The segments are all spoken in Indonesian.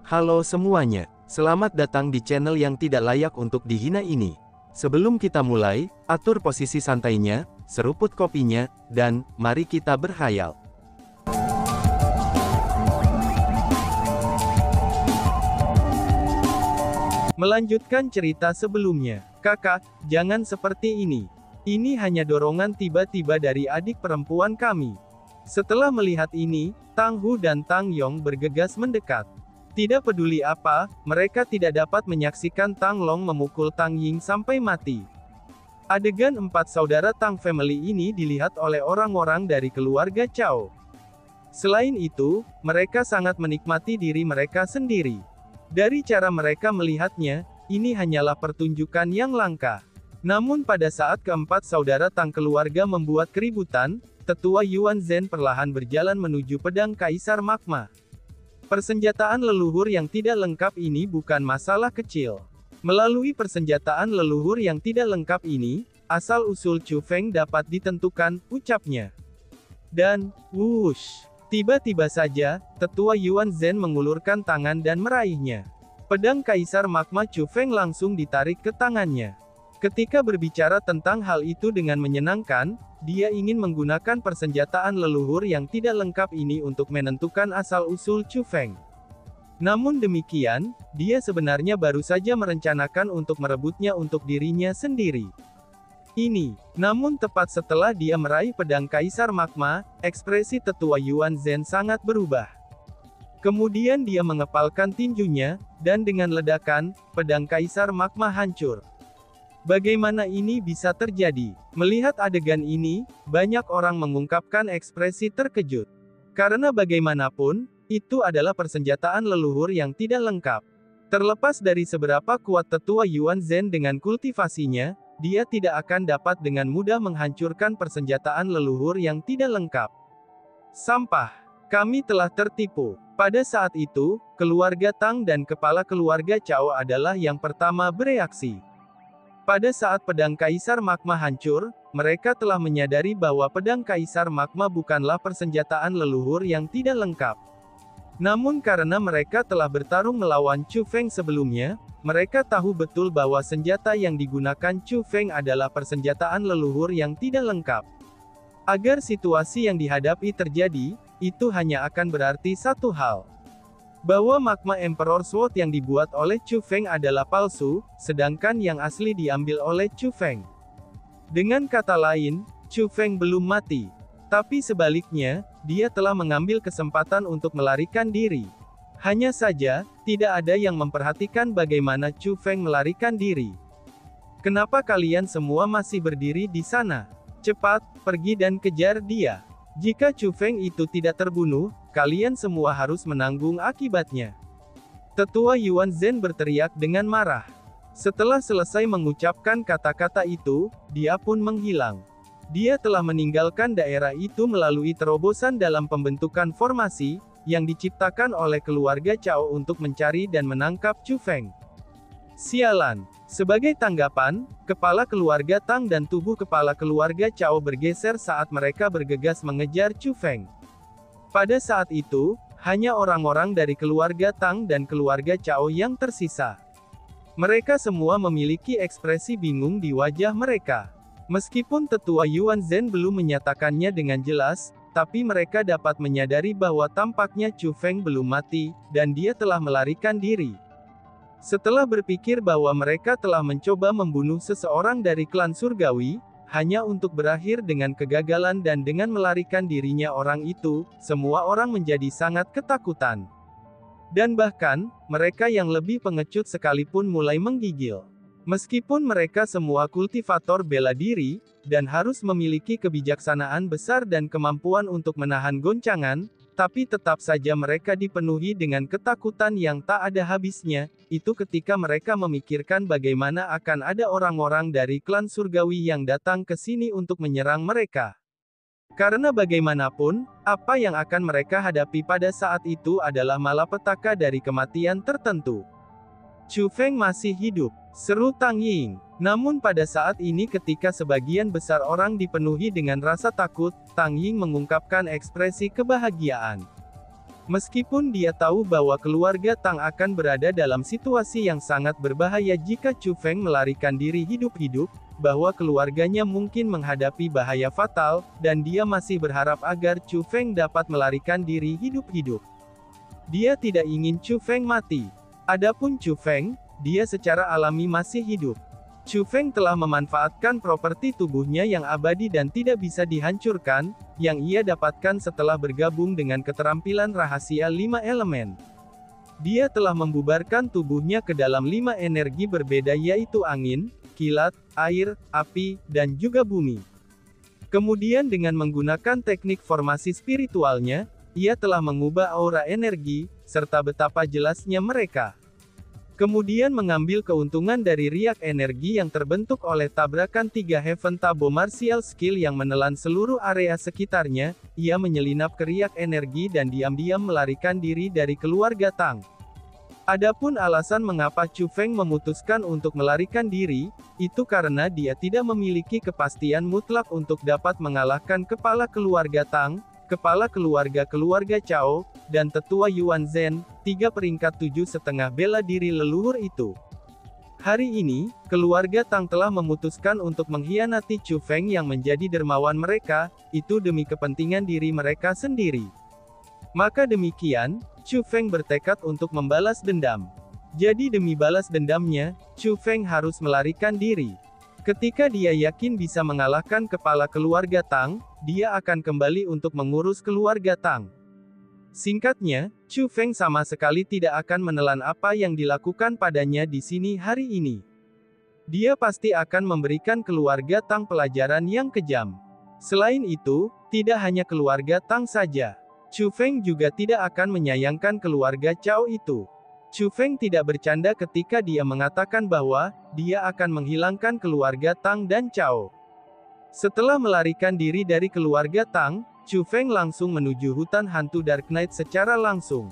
Halo semuanya, selamat datang di channel yang tidak layak untuk dihina ini. Sebelum kita mulai, atur posisi santainya, seruput kopinya, dan mari kita berkhayal. Melanjutkan cerita sebelumnya, kakak, jangan seperti ini. Ini hanya dorongan tiba-tiba dari adik perempuan kami. Setelah melihat ini, Tang Hu dan Tang Yong bergegas mendekat. Tidak peduli apa, mereka tidak dapat menyaksikan Tang Long memukul Tang Ying sampai mati. Adegan 4 saudara Tang family ini dilihat oleh orang-orang dari keluarga Cao. Selain itu, mereka sangat menikmati diri mereka sendiri. Dari cara mereka melihatnya, ini hanyalah pertunjukan yang langka. Namun pada saat keempat saudara Tang keluarga membuat keributan, Tetua Yuan Zhen perlahan berjalan menuju pedang Kaisar Magma. Persenjataan leluhur yang tidak lengkap ini bukan masalah kecil. Melalui persenjataan leluhur yang tidak lengkap ini, asal-usul Chu Feng dapat ditentukan, ucapnya. Dan, wush, tiba-tiba saja, Tetua Yuan Zhen mengulurkan tangan dan meraihnya. Pedang Kaisar Magma Chu Feng langsung ditarik ke tangannya. Ketika berbicara tentang hal itu dengan menyenangkan, dia ingin menggunakan persenjataan leluhur yang tidak lengkap ini untuk menentukan asal-usul Chu Feng. Namun demikian, dia sebenarnya baru saja merencanakan untuk merebutnya untuk dirinya sendiri. Namun tepat setelah dia meraih pedang Kaisar Magma, ekspresi Tetua Yuan Zhen sangat berubah. Kemudian dia mengepalkan tinjunya, dan dengan ledakan, pedang Kaisar Magma hancur. Bagaimana ini bisa terjadi? Melihat adegan ini, banyak orang mengungkapkan ekspresi terkejut. Karena bagaimanapun, itu adalah persenjataan leluhur yang tidak lengkap. Terlepas dari seberapa kuat Tetua Yuan Zhen dengan kultivasinya, dia tidak akan dapat dengan mudah menghancurkan persenjataan leluhur yang tidak lengkap. Sampah. Kami telah tertipu. Pada saat itu, keluarga Tang dan kepala keluarga Cao adalah yang pertama bereaksi. Pada saat pedang Kaisar Magma hancur, mereka telah menyadari bahwa pedang Kaisar Magma bukanlah persenjataan leluhur yang tidak lengkap. Namun karena mereka telah bertarung melawan Chu Feng sebelumnya, mereka tahu betul bahwa senjata yang digunakan Chu Feng adalah persenjataan leluhur yang tidak lengkap. Agar situasi yang dihadapi terjadi, itu hanya akan berarti satu hal. Bahwa Magma Emperor Sword yang dibuat oleh Chu Feng adalah palsu, sedangkan yang asli diambil oleh Chu Feng. Dengan kata lain, Chu Feng belum mati. Tapi sebaliknya, dia telah mengambil kesempatan untuk melarikan diri. Hanya saja, tidak ada yang memperhatikan bagaimana Chu Feng melarikan diri. Kenapa kalian semua masih berdiri di sana? Cepat, pergi dan kejar dia. Jika Chu Feng itu tidak terbunuh, kalian semua harus menanggung akibatnya. Tetua Yuan Zhen berteriak dengan marah. Setelah selesai mengucapkan kata-kata itu, dia pun menghilang. Dia telah meninggalkan daerah itu melalui terobosan dalam pembentukan formasi, yang diciptakan oleh keluarga Cao untuk mencari dan menangkap Chu Feng. Sialan. Sebagai tanggapan, kepala keluarga Tang dan tubuh kepala keluarga Cao bergeser saat mereka bergegas mengejar Chu Feng. Pada saat itu, hanya orang-orang dari keluarga Tang dan keluarga Cao yang tersisa. Mereka semua memiliki ekspresi bingung di wajah mereka. Meskipun Tetua Yuan Zhen belum menyatakannya dengan jelas, tapi mereka dapat menyadari bahwa tampaknya Chu Feng belum mati, dan dia telah melarikan diri. Setelah berpikir bahwa mereka telah mencoba membunuh seseorang dari klan surgawi, hanya untuk berakhir dengan kegagalan dan dengan melarikan dirinya orang itu, semua orang menjadi sangat ketakutan. Dan bahkan, mereka yang lebih pengecut sekalipun mulai menggigil. Meskipun mereka semua kultivator bela diri, dan harus memiliki kebijaksanaan besar dan kemampuan untuk menahan goncangan, tapi tetap saja mereka dipenuhi dengan ketakutan yang tak ada habisnya, itu ketika mereka memikirkan bagaimana akan ada orang-orang dari klan surgawi yang datang ke sini untuk menyerang mereka. Karena bagaimanapun, apa yang akan mereka hadapi pada saat itu adalah malapetaka dari kematian tertentu. Chu Feng masih hidup, seru Tang Ying. Namun pada saat ini ketika sebagian besar orang dipenuhi dengan rasa takut, Tang Ying mengungkapkan ekspresi kebahagiaan. Meskipun dia tahu bahwa keluarga Tang akan berada dalam situasi yang sangat berbahaya jika Chu Feng melarikan diri hidup-hidup, bahwa keluarganya mungkin menghadapi bahaya fatal, dan dia masih berharap agar Chu Feng dapat melarikan diri hidup-hidup. Dia tidak ingin Chu Feng mati. Adapun Chu Feng, dia secara alami masih hidup. Chu Feng telah memanfaatkan properti tubuhnya yang abadi dan tidak bisa dihancurkan, yang ia dapatkan setelah bergabung dengan keterampilan rahasia 5 elemen. Dia telah membubarkan tubuhnya ke dalam 5 energi berbeda yaitu angin, kilat, air, api, dan juga bumi. Kemudian dengan menggunakan teknik formasi spiritualnya, ia telah mengubah aura energi, serta betapa jelasnya mereka. Kemudian mengambil keuntungan dari riak energi yang terbentuk oleh tabrakan 3 Heaven Tabo Martial Skill yang menelan seluruh area sekitarnya, ia menyelinap ke riak energi dan diam-diam melarikan diri dari keluarga Tang. Adapun alasan mengapa Chu Feng memutuskan untuk melarikan diri, itu karena dia tidak memiliki kepastian mutlak untuk dapat mengalahkan kepala keluarga Tang, kepala keluarga Cao, dan tetua Yuan Zhen, 3 peringkat 7,5 bela diri leluhur itu. Hari ini, keluarga Tang telah memutuskan untuk mengkhianati Chu Feng yang menjadi dermawan mereka, itu demi kepentingan diri mereka sendiri. Maka demikian, Chu Feng bertekad untuk membalas dendam. Jadi demi balas dendamnya, Chu Feng harus melarikan diri. Ketika dia yakin bisa mengalahkan kepala keluarga Tang, dia akan kembali untuk mengurus keluarga Tang. Singkatnya, Chu Feng sama sekali tidak akan menelan apa yang dilakukan padanya di sini hari ini. Dia pasti akan memberikan keluarga Tang pelajaran yang kejam. Selain itu, tidak hanya keluarga Tang saja. Chu Feng juga tidak akan menyayangkan keluarga Cao itu. Chu Feng tidak bercanda ketika dia mengatakan bahwa dia akan menghilangkan keluarga Tang dan Cao. Setelah melarikan diri dari keluarga Tang, Chu Feng langsung menuju hutan hantu Dark Knight secara langsung.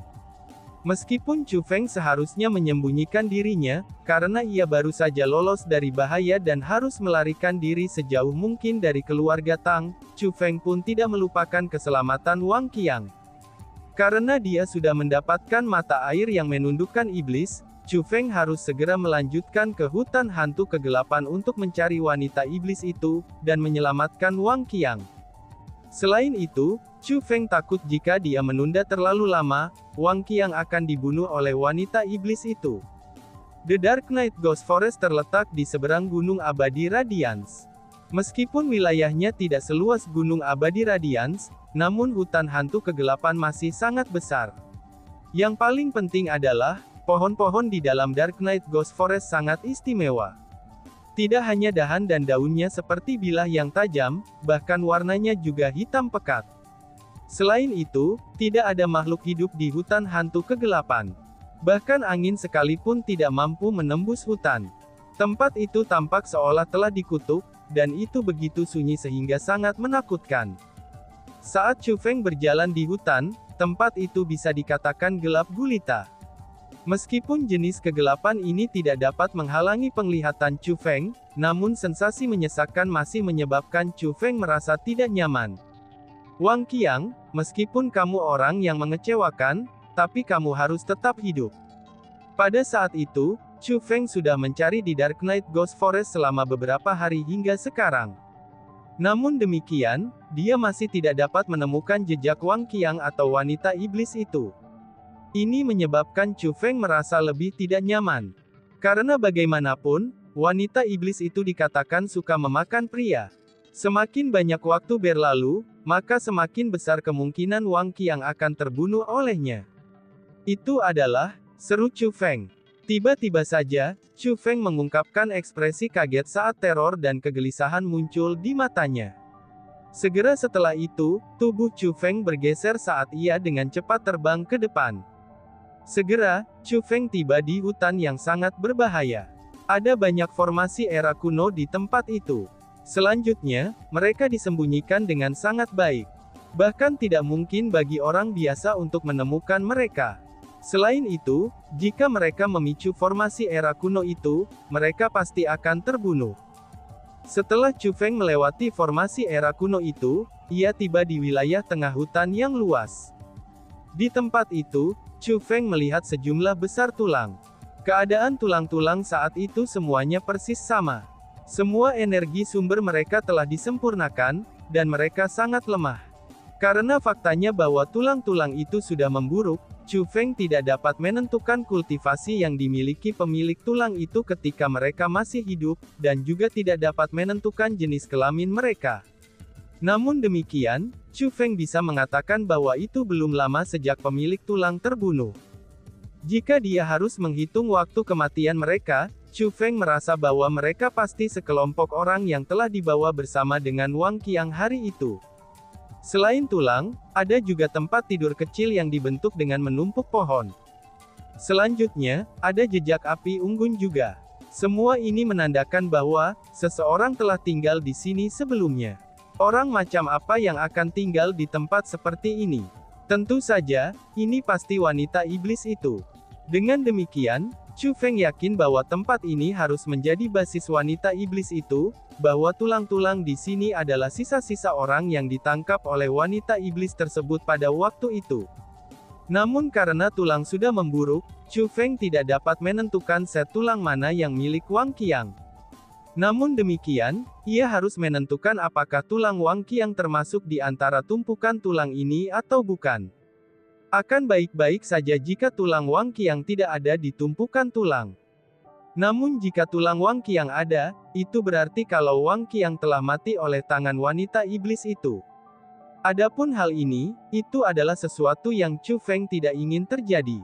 Meskipun Chu Feng seharusnya menyembunyikan dirinya, karena ia baru saja lolos dari bahaya dan harus melarikan diri sejauh mungkin dari keluarga Tang, Chu Feng pun tidak melupakan keselamatan Wang Qiang. Karena dia sudah mendapatkan mata air yang menundukkan iblis, Chu Feng harus segera melanjutkan ke hutan hantu kegelapan untuk mencari wanita iblis itu, dan menyelamatkan Wang Qiang. Selain itu, Chu Feng takut jika dia menunda terlalu lama, Wang Qiang akan dibunuh oleh wanita iblis itu. The Dark Knight Ghost Forest terletak di seberang Gunung Abadi Radiance. Meskipun wilayahnya tidak seluas Gunung Abadi Radiance, namun hutan hantu kegelapan masih sangat besar. Yang paling penting adalah, pohon-pohon di dalam Dark Knight Ghost Forest sangat istimewa. Tidak hanya dahan dan daunnya seperti bilah yang tajam, bahkan warnanya juga hitam pekat. Selain itu, tidak ada makhluk hidup di hutan hantu kegelapan. Bahkan angin sekalipun tidak mampu menembus hutan. Tempat itu tampak seolah telah dikutuk, dan itu begitu sunyi sehingga sangat menakutkan. Saat Chu Feng berjalan di hutan, tempat itu bisa dikatakan gelap gulita. Meskipun jenis kegelapan ini tidak dapat menghalangi penglihatan Chu Feng, namun sensasi menyesakkan masih menyebabkan Chu Feng merasa tidak nyaman. Wang Qiang, meskipun kamu orang yang mengecewakan, tapi kamu harus tetap hidup. Pada saat itu, Chu Feng sudah mencari di Dark Knight Ghost Forest selama beberapa hari hingga sekarang. Namun demikian, dia masih tidak dapat menemukan jejak Wang Qiang atau wanita iblis itu. Ini menyebabkan Chu Feng merasa lebih tidak nyaman. Karena bagaimanapun, wanita iblis itu dikatakan suka memakan pria. Semakin banyak waktu berlalu, maka semakin besar kemungkinan Wang Qiang akan terbunuh olehnya. Itu adalah, seru Chu Feng. Tiba-tiba saja, Chu Feng mengungkapkan ekspresi kaget saat teror dan kegelisahan muncul di matanya. Segera setelah itu, tubuh Chu Feng bergeser saat ia dengan cepat terbang ke depan. Segera, Chu Feng tiba di hutan yang sangat berbahaya. Ada banyak formasi era kuno di tempat itu. Selanjutnya, mereka disembunyikan dengan sangat baik. Bahkan tidak mungkin bagi orang biasa untuk menemukan mereka. Selain itu, jika mereka memicu formasi era kuno itu, mereka pasti akan terbunuh. Setelah Chu Feng melewati formasi era kuno itu, ia tiba di wilayah tengah hutan yang luas. Di tempat itu, Chu Feng melihat sejumlah besar tulang. Keadaan tulang-tulang saat itu semuanya persis sama. Semua energi sumber mereka telah disempurnakan, dan mereka sangat lemah. Karena faktanya bahwa tulang-tulang itu sudah memburuk, Chu Feng tidak dapat menentukan kultivasi yang dimiliki pemilik tulang itu ketika mereka masih hidup, dan juga tidak dapat menentukan jenis kelamin mereka. Namun demikian, Chu Feng bisa mengatakan bahwa itu belum lama sejak pemilik tulang terbunuh. Jika dia harus menghitung waktu kematian mereka, Chu Feng merasa bahwa mereka pasti sekelompok orang yang telah dibawa bersama dengan Wang Qiang hari itu. Selain tulang, ada juga tempat tidur kecil yang dibentuk dengan menumpuk pohon. Selanjutnya, ada jejak api unggun juga. Semua ini menandakan bahwa seseorang telah tinggal di sini sebelumnya. Orang macam apa yang akan tinggal di tempat seperti ini? Tentu saja, ini pasti wanita iblis itu. Dengan demikian, Chu Feng yakin bahwa tempat ini harus menjadi basis wanita iblis itu, bahwa tulang-tulang di sini adalah sisa-sisa orang yang ditangkap oleh wanita iblis tersebut pada waktu itu. Namun karena tulang sudah memburuk, Chu Feng tidak dapat menentukan set tulang mana yang milik Wang Qiang. Namun demikian, ia harus menentukan apakah tulang Wang Qiang termasuk di antara tumpukan tulang ini atau bukan. Akan baik-baik saja jika tulang Wang Qiang tidak ada di tumpukan tulang. Namun jika tulang Wang Qiang ada, itu berarti kalau Wang Qiang telah mati oleh tangan wanita iblis itu. Adapun hal ini, itu adalah sesuatu yang Chu Feng tidak ingin terjadi.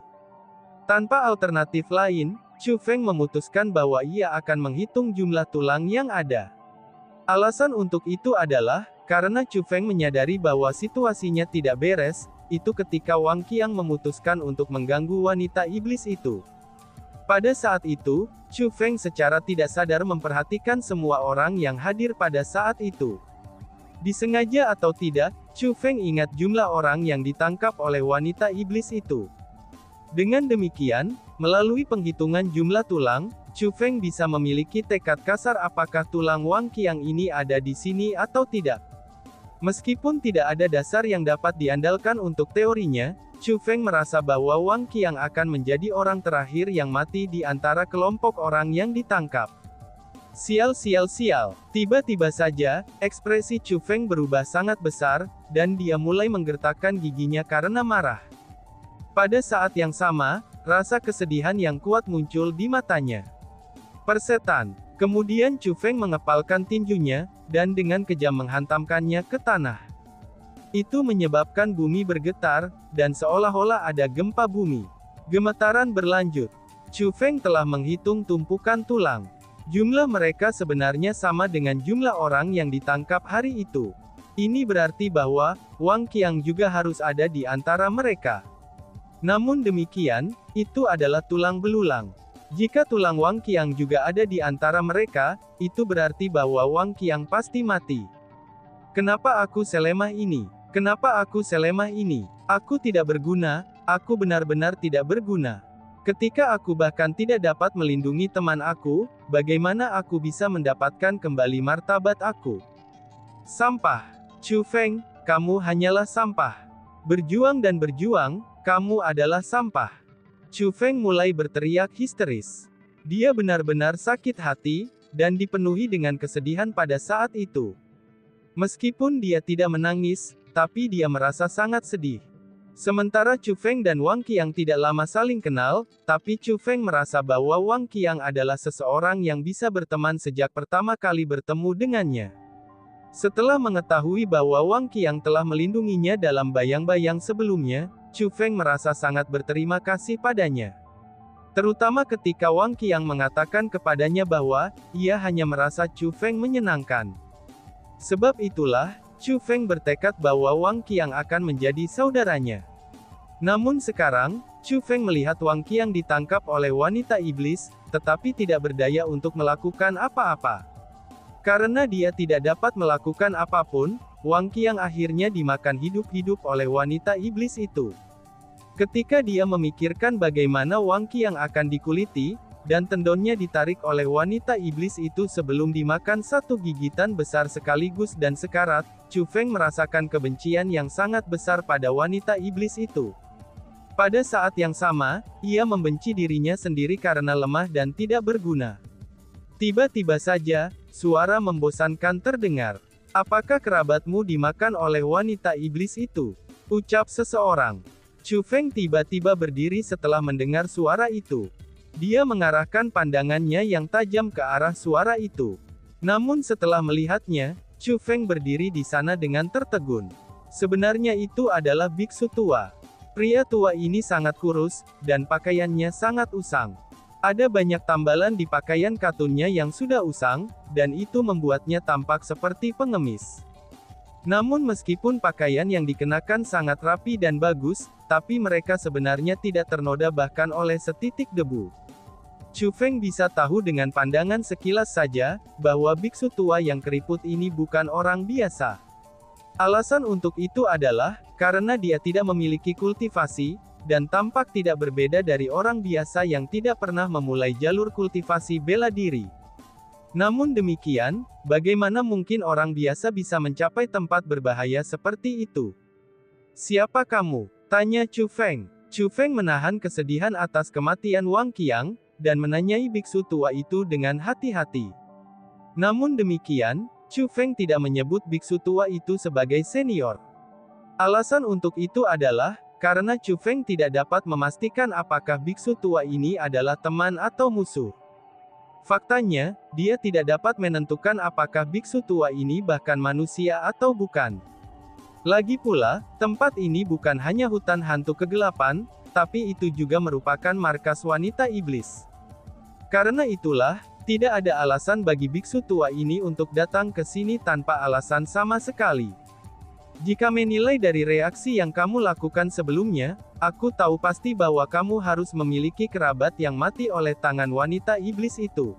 Tanpa alternatif lain, Chu Feng memutuskan bahwa ia akan menghitung jumlah tulang yang ada. Alasan untuk itu adalah, karena Chu Feng menyadari bahwa situasinya tidak beres, itu ketika Wang Qiang memutuskan untuk mengganggu wanita iblis itu. Pada saat itu, Chu Feng secara tidak sadar memperhatikan semua orang yang hadir pada saat itu. Disengaja atau tidak, Chu Feng ingat jumlah orang yang ditangkap oleh wanita iblis itu. Dengan demikian, melalui penghitungan jumlah tulang, Chu Feng bisa memiliki tekad kasar apakah tulang Wang Qiang ini ada di sini atau tidak. Meskipun tidak ada dasar yang dapat diandalkan untuk teorinya, Chu Feng merasa bahwa Wang Qiang akan menjadi orang terakhir yang mati di antara kelompok orang yang ditangkap. Sial. Tiba-tiba saja, ekspresi Chu Feng berubah sangat besar, dan dia mulai menggertakkan giginya karena marah. Pada saat yang sama, rasa kesedihan yang kuat muncul di matanya. Persetan. Kemudian Chu Feng mengepalkan tinjunya, dan dengan kejam menghantamkannya ke tanah. Itu menyebabkan bumi bergetar, dan seolah-olah ada gempa bumi. Gemetaran berlanjut. Chu Feng telah menghitung tumpukan tulang. Jumlah mereka sebenarnya sama dengan jumlah orang yang ditangkap hari itu. Ini berarti bahwa Wang Qiang juga harus ada di antara mereka. Namun demikian, itu adalah tulang belulang. Jika tulang Wang Qiang juga ada di antara mereka, itu berarti bahwa Wang Qiang pasti mati. Kenapa aku selemah ini? Kenapa aku selemah ini? Aku tidak berguna, aku benar-benar tidak berguna. Ketika aku bahkan tidak dapat melindungi teman aku, bagaimana aku bisa mendapatkan kembali martabat aku? Sampah. Chu Feng, kamu hanyalah sampah. Berjuang dan berjuang, kamu adalah sampah. Chu Feng mulai berteriak histeris. Dia benar-benar sakit hati, dan dipenuhi dengan kesedihan pada saat itu. Meskipun dia tidak menangis, tapi dia merasa sangat sedih. Sementara Chu Feng dan Wang Qiang tidak lama saling kenal, tapi Chu Feng merasa bahwa Wang Qiang adalah seseorang yang bisa berteman sejak pertama kali bertemu dengannya. Setelah mengetahui bahwa Wang Qiang telah melindunginya dalam bayang-bayang sebelumnya, Chu Feng merasa sangat berterima kasih padanya. Terutama ketika Wang Qiang mengatakan kepadanya bahwa, ia hanya merasa Chu Feng menyenangkan. Sebab itulah, Chu Feng bertekad bahwa Wang Qiang akan menjadi saudaranya. Namun sekarang, Chu Feng melihat Wang Qiang ditangkap oleh wanita iblis, tetapi tidak berdaya untuk melakukan apa-apa. Karena dia tidak dapat melakukan apapun, Wang Qiang akhirnya dimakan hidup-hidup oleh wanita iblis itu. Ketika dia memikirkan bagaimana Wang Qiang akan dikuliti, dan tendonnya ditarik oleh wanita iblis itu sebelum dimakan satu gigitan besar sekaligus dan sekarat, Chu Feng merasakan kebencian yang sangat besar pada wanita iblis itu. Pada saat yang sama, ia membenci dirinya sendiri karena lemah dan tidak berguna. Tiba-tiba saja, suara membosankan terdengar. Apakah kerabatmu dimakan oleh wanita iblis itu? Ucap seseorang. Chu Feng tiba-tiba berdiri setelah mendengar suara itu. Dia mengarahkan pandangannya yang tajam ke arah suara itu. Namun setelah melihatnya, Chu Feng berdiri di sana dengan tertegun. Sebenarnya itu adalah biksu tua. Pria tua ini sangat kurus, dan pakaiannya sangat usang. Ada banyak tambalan di pakaian katunnya yang sudah usang, dan itu membuatnya tampak seperti pengemis. Namun meskipun pakaian yang dikenakan sangat rapi dan bagus, tapi mereka sebenarnya tidak ternoda bahkan oleh setitik debu. Chu Feng bisa tahu dengan pandangan sekilas saja, bahwa biksu tua yang keriput ini bukan orang biasa. Alasan untuk itu adalah, karena dia tidak memiliki kultivasi, dan tampak tidak berbeda dari orang biasa yang tidak pernah memulai jalur kultivasi bela diri. Namun demikian, bagaimana mungkin orang biasa bisa mencapai tempat berbahaya seperti itu? Siapa kamu? Tanya Chu Feng. Chu Feng menahan kesedihan atas kematian Wang Qiang, dan menanyai biksu tua itu dengan hati-hati. Namun demikian, Chu Feng tidak menyebut biksu tua itu sebagai senior. Alasan untuk itu adalah, karena Chu Feng tidak dapat memastikan apakah biksu tua ini adalah teman atau musuh. Faktanya, dia tidak dapat menentukan apakah biksu tua ini bahkan manusia atau bukan. Lagi pula, tempat ini bukan hanya hutan hantu kegelapan, tapi itu juga merupakan markas wanita iblis. Karena itulah, tidak ada alasan bagi biksu tua ini untuk datang ke sini tanpa alasan sama sekali. Jika menilai dari reaksi yang kamu lakukan sebelumnya, aku tahu pasti bahwa kamu harus memiliki kerabat yang mati oleh tangan wanita iblis itu.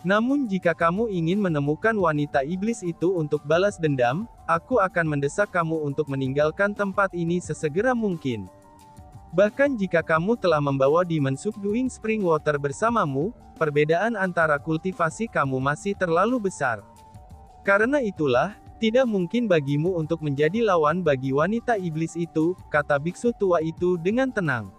Namun jika kamu ingin menemukan wanita iblis itu untuk balas dendam, aku akan mendesak kamu untuk meninggalkan tempat ini sesegera mungkin. Bahkan jika kamu telah membawa Demon Subduing Spring Water bersamamu, perbedaan antara kultivasi kamu masih terlalu besar. Karena itulah, tidak mungkin bagimu untuk menjadi lawan bagi wanita iblis itu, kata biksu tua itu dengan tenang.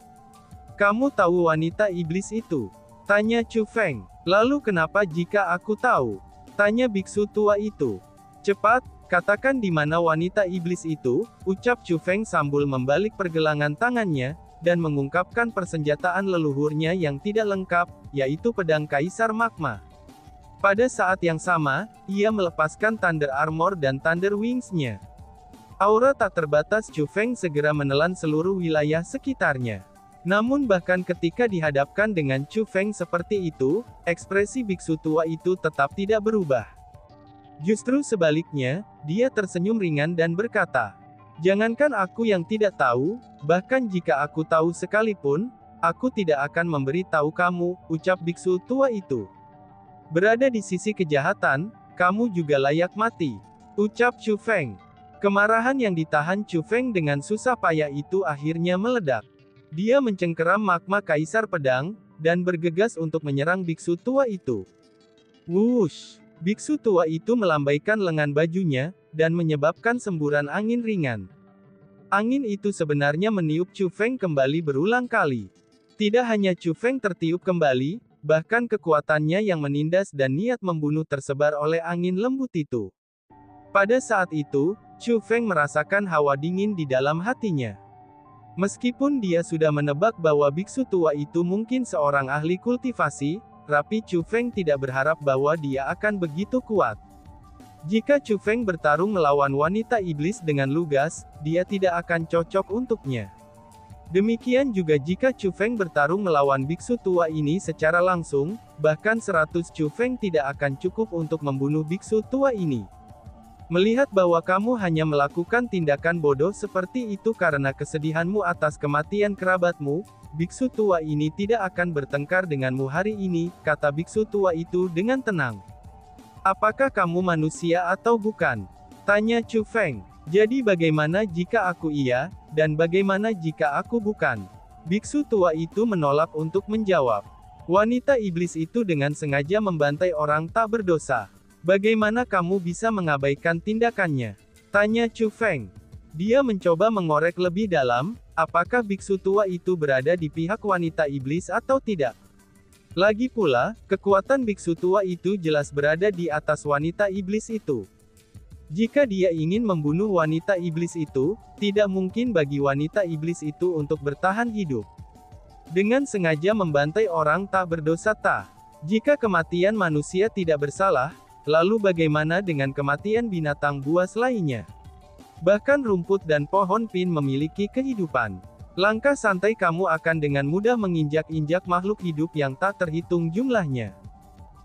Kamu tahu wanita iblis itu? Tanya Chu Feng. Lalu kenapa jika aku tahu? Tanya biksu tua itu. Cepat, katakan di mana wanita iblis itu, ucap Chu Feng sambil membalik pergelangan tangannya, dan mengungkapkan persenjataan leluhurnya yang tidak lengkap, yaitu pedang Kaisar Magma. Pada saat yang sama, ia melepaskan Thunder Armor dan Thunder Wings-nya. Aura tak terbatas Chu Feng segera menelan seluruh wilayah sekitarnya. Namun bahkan ketika dihadapkan dengan Chu Feng seperti itu, ekspresi biksu tua itu tetap tidak berubah. Justru sebaliknya, dia tersenyum ringan dan berkata, "Jangankan aku yang tidak tahu, bahkan jika aku tahu sekalipun, aku tidak akan memberi tahu kamu," ucap biksu tua itu. "Berada di sisi kejahatan, kamu juga layak mati," ucap Chu Feng. Kemarahan yang ditahan Chu Feng dengan susah payah itu akhirnya meledak. Dia mencengkeram magma Kaisar Pedang, dan bergegas untuk menyerang biksu tua itu. Wush! Biksu tua itu melambaikan lengan bajunya, dan menyebabkan semburan angin ringan. Angin itu sebenarnya meniup Chu Feng kembali berulang kali. Tidak hanya Chu Feng tertiup kembali, bahkan kekuatannya yang menindas dan niat membunuh tersebar oleh angin lembut itu. Pada saat itu, Chu Feng merasakan hawa dingin di dalam hatinya. Meskipun dia sudah menebak bahwa biksu tua itu mungkin seorang ahli kultivasi, tapi Chu Feng tidak berharap bahwa dia akan begitu kuat. Jika Chu Feng bertarung melawan wanita iblis dengan lugas, dia tidak akan cocok untuknya. Demikian juga jika Chu Feng bertarung melawan biksu tua ini secara langsung, bahkan 100 Chu Feng tidak akan cukup untuk membunuh biksu tua ini. Melihat bahwa kamu hanya melakukan tindakan bodoh seperti itu karena kesedihanmu atas kematian kerabatmu, biksu tua ini tidak akan bertengkar denganmu hari ini, kata biksu tua itu dengan tenang. Apakah kamu manusia atau bukan? Tanya Chu Feng. Jadi bagaimana jika aku iya, dan bagaimana jika aku bukan? Biksu tua itu menolak untuk menjawab. Wanita iblis itu dengan sengaja membantai orang tak berdosa. Bagaimana kamu bisa mengabaikan tindakannya? Tanya Chu Feng. Dia mencoba mengorek lebih dalam, apakah biksu tua itu berada di pihak wanita iblis atau tidak. Lagi pula, kekuatan biksu tua itu jelas berada di atas wanita iblis itu. Jika dia ingin membunuh wanita iblis itu, tidak mungkin bagi wanita iblis itu untuk bertahan hidup. Dengan sengaja membantai orang tak berdosa tak. Jika kematian manusia tidak bersalah, lalu bagaimana dengan kematian binatang buas lainnya? Bahkan rumput dan pohon pin memiliki kehidupan. Langkah santai kamu akan dengan mudah menginjak-injak makhluk hidup yang tak terhitung jumlahnya.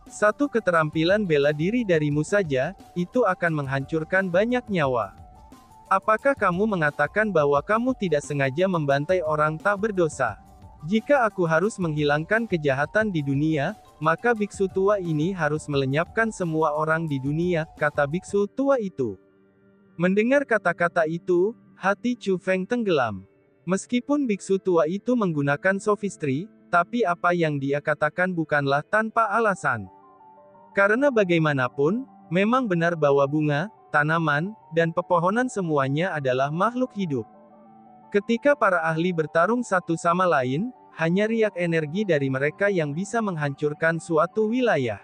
Satu keterampilan bela diri darimu saja, itu akan menghancurkan banyak nyawa. Apakah kamu mengatakan bahwa kamu tidak sengaja membantai orang tak berdosa? Jika aku harus menghilangkan kejahatan di dunia, maka biksu tua ini harus melenyapkan semua orang di dunia, kata biksu tua itu. Mendengar kata-kata itu, hati Chu Feng tenggelam. Meskipun biksu tua itu menggunakan sophistry, tapi apa yang dia katakan bukanlah tanpa alasan. Karena bagaimanapun, memang benar bahwa bunga, tanaman, dan pepohonan semuanya adalah makhluk hidup. Ketika para ahli bertarung satu sama lain, hanya riak energi dari mereka yang bisa menghancurkan suatu wilayah.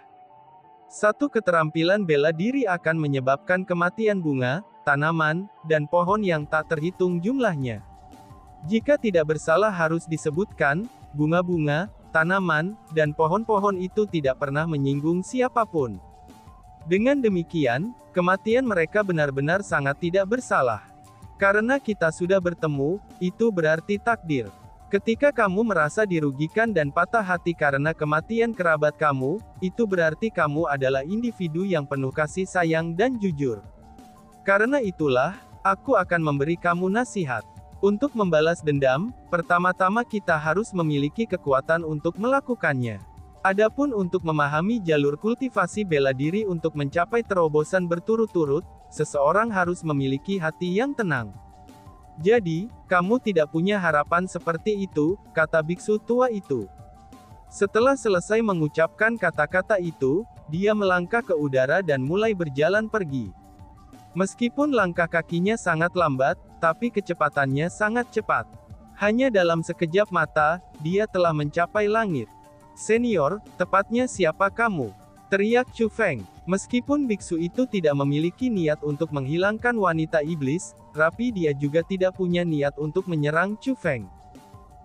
Satu keterampilan bela diri akan menyebabkan kematian bunga, tanaman, dan pohon yang tak terhitung jumlahnya. Jika tidak bersalah harus disebutkan, bunga-bunga, tanaman, dan pohon-pohon itu tidak pernah menyinggung siapapun. Dengan demikian, kematian mereka benar-benar sangat tidak bersalah. Karena kita sudah bertemu, itu berarti takdir. Ketika kamu merasa dirugikan dan patah hati karena kematian kerabat kamu, itu berarti kamu adalah individu yang penuh kasih sayang dan jujur. Karena itulah, aku akan memberi kamu nasihat. Untuk membalas dendam, pertama-tama kita harus memiliki kekuatan untuk melakukannya. Adapun untuk memahami jalur kultivasi bela diri untuk mencapai terobosan berturut-turut, seseorang harus memiliki hati yang tenang. Jadi, kamu tidak punya harapan seperti itu, kata biksu tua itu. Setelah selesai mengucapkan kata-kata itu, dia melangkah ke udara dan mulai berjalan pergi. Meskipun langkah kakinya sangat lambat, tapi kecepatannya sangat cepat. Hanya dalam sekejap mata, dia telah mencapai langit. Senior, tepatnya siapa kamu? Teriak Chu Feng. Meskipun biksu itu tidak memiliki niat untuk menghilangkan wanita iblis, tapi dia juga tidak punya niat untuk menyerang Chu Feng.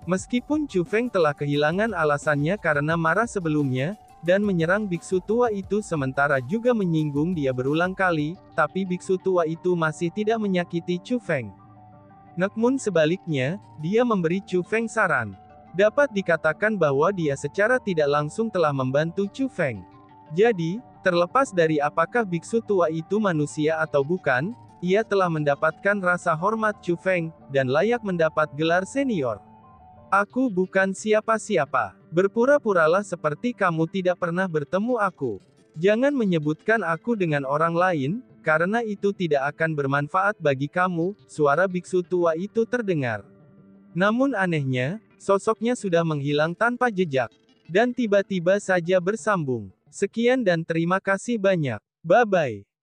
Meskipun Chu Feng telah kehilangan alasannya karena marah sebelumnya, dan menyerang biksu tua itu sementara juga menyinggung dia berulang kali, tapi biksu tua itu masih tidak menyakiti Chu Feng. Namun sebaliknya, dia memberi Chu Feng saran. Dapat dikatakan bahwa dia secara tidak langsung telah membantu Chu Feng. Jadi, terlepas dari apakah biksu tua itu manusia atau bukan, ia telah mendapatkan rasa hormat Chu Feng, dan layak mendapat gelar senior. Aku bukan siapa-siapa. Berpura-puralah seperti kamu tidak pernah bertemu aku. Jangan menyebutkan aku dengan orang lain, karena itu tidak akan bermanfaat bagi kamu, suara biksu tua itu terdengar. Namun anehnya, sosoknya sudah menghilang tanpa jejak. Dan tiba-tiba saja bersambung. Sekian dan terima kasih banyak. Bye-bye.